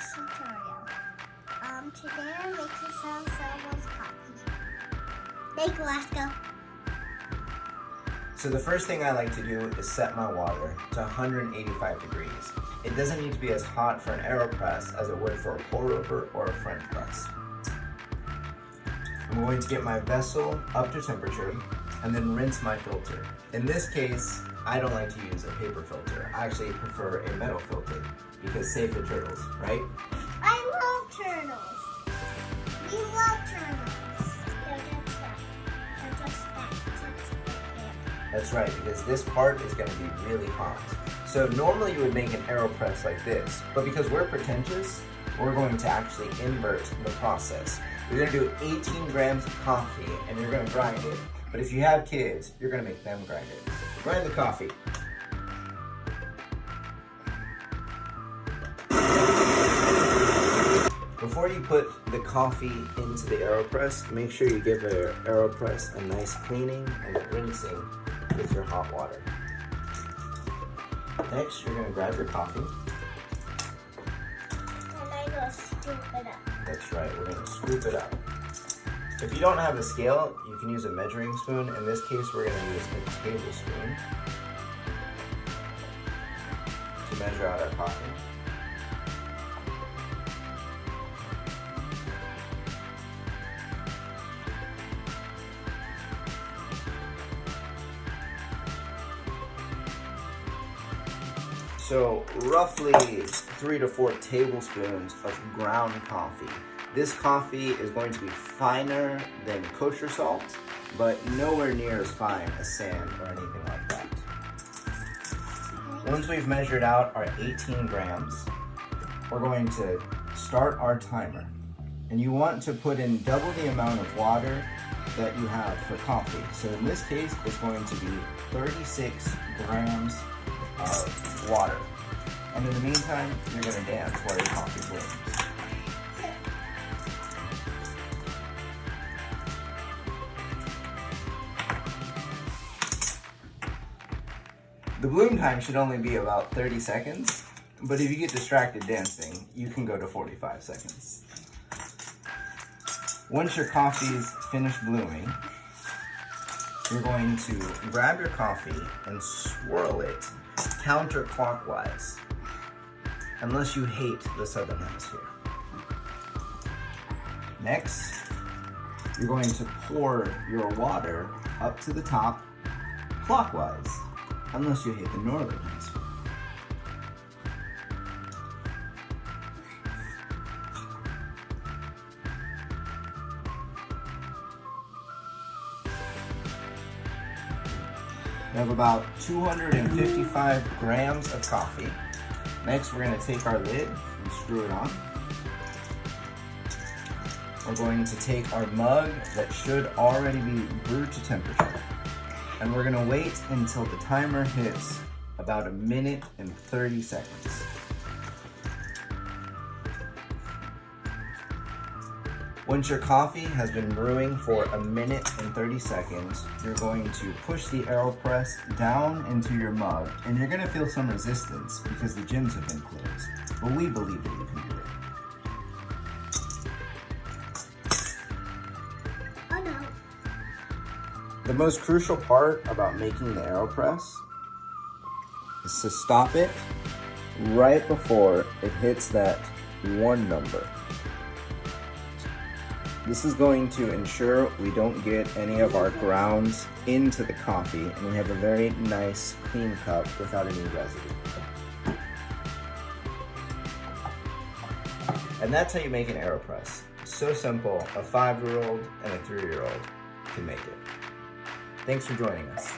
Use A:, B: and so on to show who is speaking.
A: this tutorial. Today I'm making someone's coffee. Thank you, Alaska.
B: So the first thing I like to do is set my water to 185 degrees. It doesn't need to be as hot for an AeroPress as it would for a pour over or a French press. I'm going to get my vessel up to temperature and then rinse my filter. In this case, I don't like to use a paper filter. I actually prefer a metal filter because save the turtles, right?
A: I love turtles. You love turtles. They're just that.
B: That's right, because this part is going to be really hot. So normally you would make an AeroPress like this, but because we're pretentious, we're going to actually invert the process. You're going to do 18 grams of coffee and you're going to grind it. But if you have kids, you're going to make them grind it. Grind the coffee. Before you put the coffee into the AeroPress, make sure you give the AeroPress a nice cleaning and rinsing with your hot water. Next, you're going to grab your coffee.
A: And I'm going to scoop it up.
B: That's right, we're going to scoop it up. If you don't have a scale, you can use a measuring spoon. In this case, we're going to use a tablespoon to measure out our coffee. So roughly 3 to 4 tablespoons of ground coffee. This coffee is going to be finer than kosher salt, but nowhere near as fine as sand or anything like that. Once we've measured out our 18 grams, we're going to start our timer. And you want to put in double the amount of water that you have for coffee. So in this case, it's going to be 36 grams of water. And in the meantime, you're going to dance while your coffee blooms. The bloom time should only be about 30 seconds, but if you get distracted dancing, you can go to 45 seconds. Once your coffee's finished blooming, you're going to grab your coffee and swirl it counterclockwise, unless you hate the southern hemisphere. Next, you're going to pour your water up to the top clockwise, unless you hate the northern hemisphere. We have about 255 grams of coffee. Next, we're going to take our lid and screw it on. We're going to take our mug that should already be brewed to temperature. And we're going to wait until the timer hits about 1 minute and 30 seconds. Once your coffee has been brewing for 1 minute and 30 seconds, you're going to push the AeroPress down into your mug, and you're going to feel some resistance because the gyms have been closed. But we believe that you can do it.
A: Oh no.
B: The most crucial part about making the AeroPress is to stop it right before it hits that 1 number. This is going to ensure we don't get any of our grounds into the coffee, and we have a very nice clean cup without any residue. And that's how you make an AeroPress. So simple, a 5-year-old and a 3-year-old can make it. Thanks for joining us.